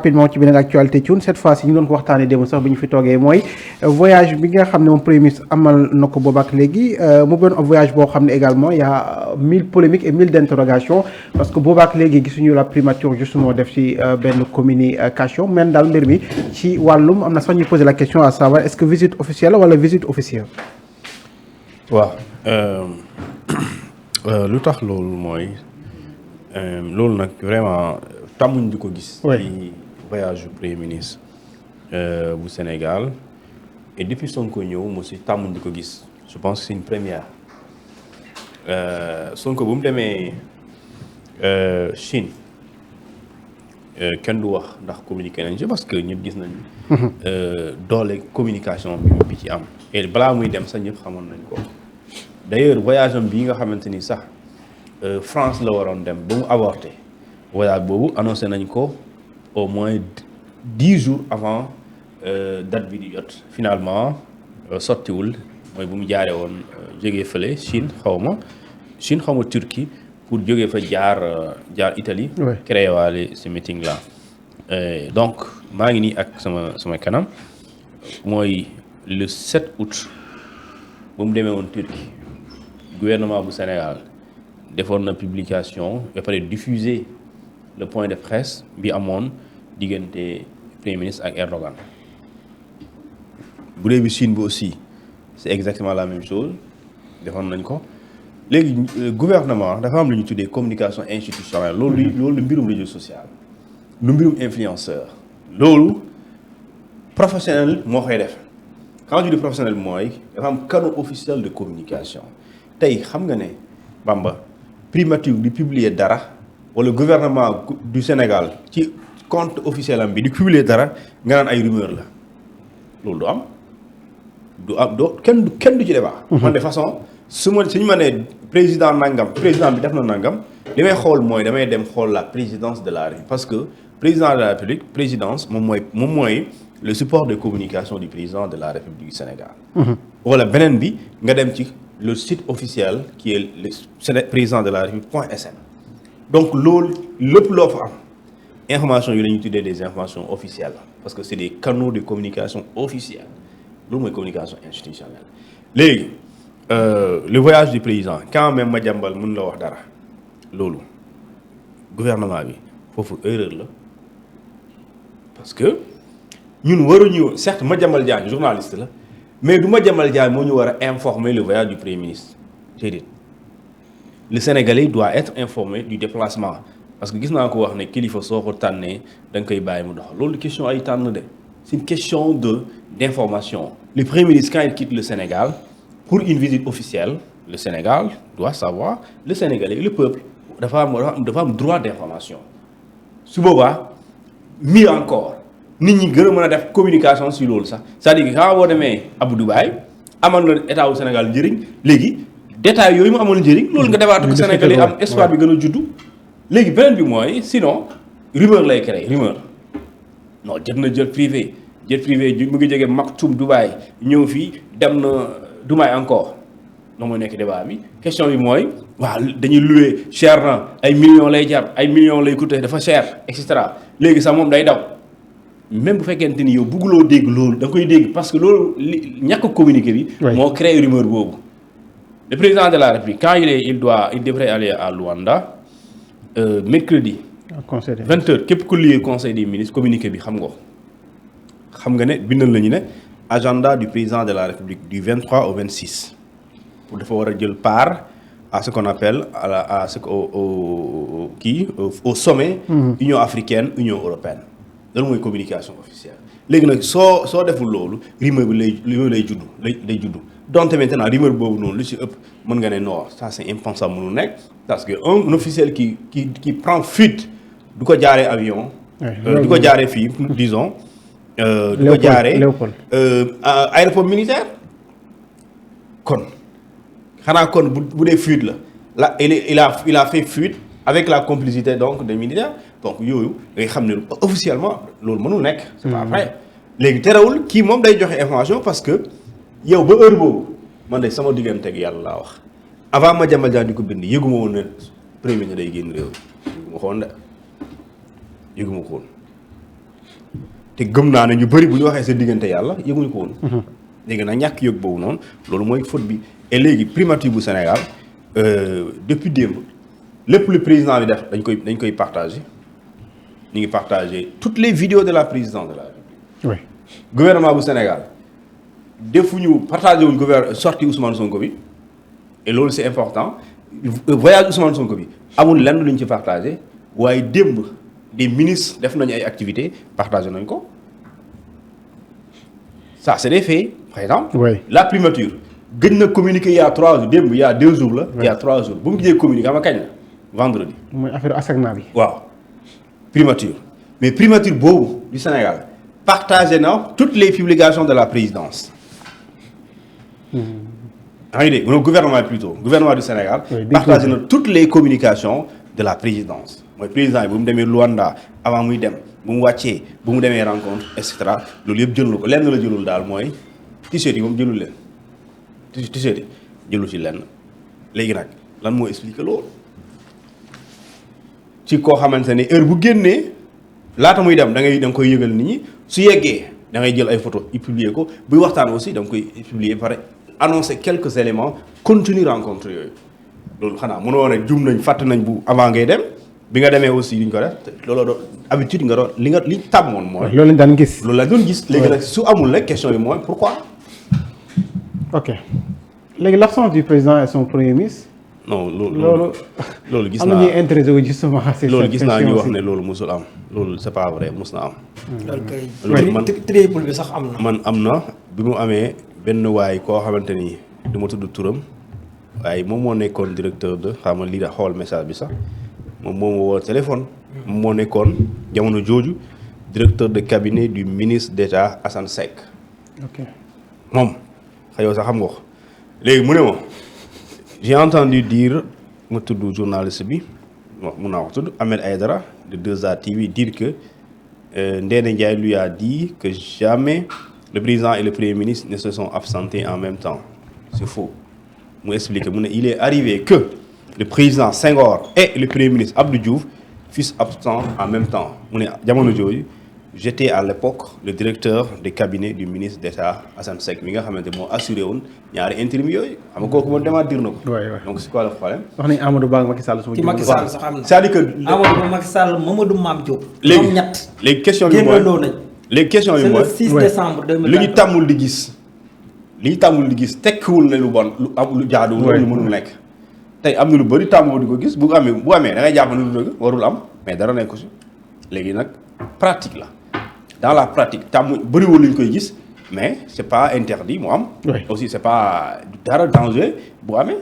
rapidement ci beneen actualité Thioune cette fois-ci ñu doon ko waxtaanee démb sax bi ñu fi toogee mooy voyage bi nga xam ne moom premier ministre amal na ko boobaak léegi mu doon voyage boo xam ne également y a 1000 polémiques et 1000 d'interrogations parce que boobaak léegi gisuñu la primature justement def ci benn communication men daal mbir mi ci wàllum am na sax ñu poser la question à savoir est-ce que visite officielle wala visite officieuse. waaw lu tax loolu mooy loolu nag vraiment tàmmuñ di ko gis. ci voyage du premier ministre bu Sénégal et depuis Sonko ñëw mu si tàmmuñ di ko gis je pense que c'est une première Sonko bu mu demee Chine kenn du wax ndax communiqué nañ ci parce que ñëpp gis nañ doole communication bi ci am et balaa muy dem sax ñëpp xamoon nañ ko d'ailleurs voyage am bii nga xamante ni sax France la waroon dem ba mu avorté voyage boobu annoncé nañ ko au moins 10 jours avant date bi di jot finalement sottiwul mooy bu mu jaaree woon jógee fële Chine xaw ma Turquie pour jógee fa jaar Italie créé waale ce meeting là donc maa ngi nii ak sama kanam mooy le 7 août bu mu demee woon Turquie gouvernement bu Sénégal defoon na publication ba pare diffuser le point de presse bi amoon diggante premier ministre ak Erdogan bu dee bi Chine bi aussi c'est exactement la même chose defoon nañ ko léegi gouvernement dafa am lu ñu tuddee communication institutionnelle loolu mbirum réseau social lu mbirum influenceur loolu professionnel moo koy def quand je dis professionnel mooy dafa am canal officiel de communication tey xam nga ne Bamba primature di publier dara wala gouvernement du Sénégal ci compte officiel am bi di publier dara nga naan ay rumeur la loolu du am kenn du ci débat. man de façon suñu ma nee président bi def na nangam li may xool mooy damay dem xool la présidence de la République parce que président de la République présidence moom mooy le support de communication du président de la République du Sénégal. wala beneen bi nga dem ci le site officiel qui est le président de la République.sn. donc loolu lépp loo fa am information yi la ñuy tuddee des informations officielles parce que c'est des canaux de communication officiels loolu mooy communication institutionnelle léegi le voyage du président quand même Madiambal mën la wax dara loolu gouvernement bi foofu erreur la parce que ñun waruñu certes Madiambal Diagne journaliste la mais du Madiambal Diagne moo ñu war a informer le voyage du premier ministre déedéet le Sénégalais doit être informé du déplacement parce que gis naa ko wax ne kilifa soo ko tànnee da nga koy bàyyi mu dox loolu question ay tànn de c'est une question d'information. Le Premier ministre, quand il quitte le Sénégal, pour une visite officielle, le Sénégal doit savoir, le Sénégalais, le peuple, dafa am droit d'information. su boobaa mieux encore nit ñi gën a mën a def communication si loolu sax c'est-à-dire que quand boo demee Abu Dubaï amal na état wu Sénégal njëriñ léegi détails yooyu mu amoon njëriñ loolu nga defaat ko Sénégalais am espoir bi gën a juddu léegi beneen bi mooy sinon rumeur lay créer rumeur non jot na jet privé mu ngi jógee Maktoum Dubaï ñëw fii dem na Dubaï encore noonu mooy nekk débat bi question bi mooy waaw dañuy louer cher na ay millions lay jar ay millions lay coûter dafa cher et cetera léegi sax moom day daw même bu fekkente ni yow bëgguloo dégg loolu da nga koy dégg parce que loolu ñàkk communiqué bi moo créé rumeur boobu. Le président de la République quand il devrait aller à Luanda mercredi 20h képp ku lire conseil des ministres communiqué bi xam nga ne bindal nañu ne agenda du président de la République du 23 au 26 pour dafa war a jël part à ce qu'on appelle au sommet Union africaine Union européenne loolu mooy communication officielle. léegi nag soo deful loolu rumeur bi lay juddu donte maintenant rumeur boobu noonu lu ci ëpp mën nga ne non ça c'est impensable mënu nekk parce que un officiel qui prend fuite du ko jaaree avion du ko jaaree fii disons du ko jaaree aéroport militaire kon xanaa kon bu dee fuite la il a fait fuite avec la complicité donc des militaires donc yooyu ngay xam ne officiellement loolu mënul nekk c'est pas vrai léegi terewul kii moom day joxe information parce que yow ba heure boobu man de sama diggante ak yàlla laa wax avant Madiambal Diagne di ko bind yëguma woon ne premier ministre day génn réew mi yëguma ko woon te gëm naa ne ñu bëri bu ñu waxee sa diggante yàlla yëguñu ko woon. léegi nag ñàkk yëg boobu noonu loolu mooy faute bi et léegi primature bu Sénégal depuis démb lépp lu président bi def dañ koy partagé ñu ngi partagé toutes les vidéos de la présidence de la République. oui gouvernement bu Sénégal defuñu partagé wuñ sorti Ousmane Sonko bi et loolu c'est important voyage Ousmane Sonko bi amul lenn luñ ci partagé waaye démb des ministres def nañu ay activités partagé nañ ko ça c'est des faits par exemple. oui la primature gëj na communiqué il y a 3 jours démb il y a 2 jours la. il y a 3 jours bu mu gisee communiqué xam nga kañ la vendredi. mooy affaire ASECNA bi. waaw primature mais primature boobu du Sénégal partagé na toutes les publications de la présidence. yaa ngi dégg gouvernement plutôt gouvernement du Sénégal. partagé na toutes les communications de la présidence mooy président yi bu mu demee Luanda avant muy dem bu mu wàccee bu mu demee rencontre et cetera loolu yëpp jël na ko lenn la jëlul daal mooy t-shirt yi moom jëlul leen t-shirt yi jëlul ci lenn léegi nag lan moo expliqué loolu ci koo xamante ne heure bu génnee laata muy dem da nga koy yëgal nit ñi su yeggee da ngay jël ay photos yi publier ko buy waxtaan aussi da nga koy publier pare annoncer quelques éléments contenu rencontre yooyu loolu xanaa mënoo ne jum nañ fàtt nañ bu avant ngay dem bi nga demee aussi li ñu ko def looloo doon habitude nga doon li tàmmoon mooy. loolu lañ daan gis. loolu la doon gis léegi nag su amul rek question bi mooy pourquoi. ok léegi l'absence du président et son premier ministre. non loolu gis am naa na ñuy intéressé wu justement. loolu gis naa ñu wax ne loolu musul am loolu c'est pas vrai mus na am. loolu man triple bi sax am na. man am na bi mu amee benn waay koo xamante ni du ma tudd turam waaye moom moo nekkoon directeur de xam nga lii da xool message bi sax moom moo ma woo téléphone. moom moo nekkoon jamono jooju directeur de cabinet du ministre d'État Assane Seck. ok moom xëy sax xam nga ko léegi mu ne ma j'ai entendu dire ma tudd journaliste bi wax mun naa ko tudd Ahmed Aïdara de 2A TV dire que Ndéné Ndiaye lui a dit que jamais le président et le premier ministre ne se sont absentés en même temps c'est faux mu expliqué mu ne il est arrivé que le président Senghor et le premier ministre Abdou Diouf fussent absents en même temps mu ne jamono jooju j'étais à l'époque le directeur de cabinet du ministre d'État Assane Seck mi nga xamante moo assuré woon ñaari intérim yooyu xam nga kooku moom démentir na ko. donc c'est quoi le problème. wax nañu Amadou Ba ak Macky Sall. ci Macky Sall sax am na c'est-à-dire que. Amadou Ba Macky Sall Mamadou Mame Diop. léegi ñoom ñett léegi question bi mooy génnandoo nañ. léegi question bi mooy c'est le 6 décembre 2020 li ñu tàmmul di gis. li ñu tàmmul di gis tekkiwul ne lu bon lu am lu jaaduwul. lu mënul nekk. tey am na lu bëri tàmmoo di ko gis bu amee da ngay jàpp ne lu dëgg warul am mais dara nekk ko si léegi nag pratique la. dans la pratique tàmm bëriwul lu ñu koy gis mais c'est pas interdit mu am. aussi c'est pas dara danger bu amee.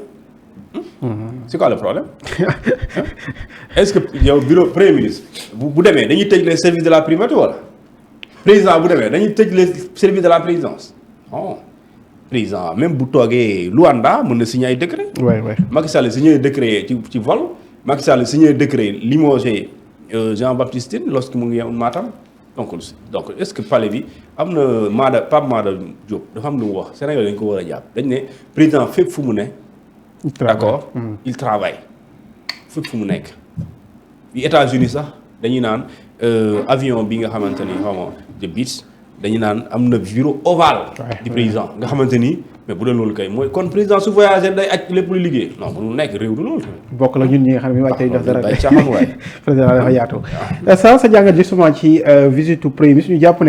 c'est quoi le problème. est-ce que yow bureau premier ministre bu demee dañuy tëj les services de la primature wala président bu demee dañuy tëj les services de la présidence non président même bu toogee Luanda mën na signer ay décret. Macky Sall signé décret ci vol Macky Sall signé décret limogé Jean-Baptiste Tine lorsque mu ngi Matam. donc est-ce que palais bi am na Pape Mada Diop dafa am lu mu wax Sénégal dañ ko war a jàpp dañ ne président fépp fu mu ne. d'accord il travaille fépp fu mu nekk. bi États-Unis sax dañuy naan avion bi nga xamante ni xaw ma de Beech dañuy naan am na bureau ovale. du président nga xamante ni mais bu dee loolu kay mooy kon président su voyagé day aj lépp lu liggéey non mënul nekk réew du loolu. bokk la ñun ñi nga xam ne mi wàccee def dara bay caaxaan waay. président dafa yaatu. sa jàngat justement ci visite premier ministre ñu jàpp ne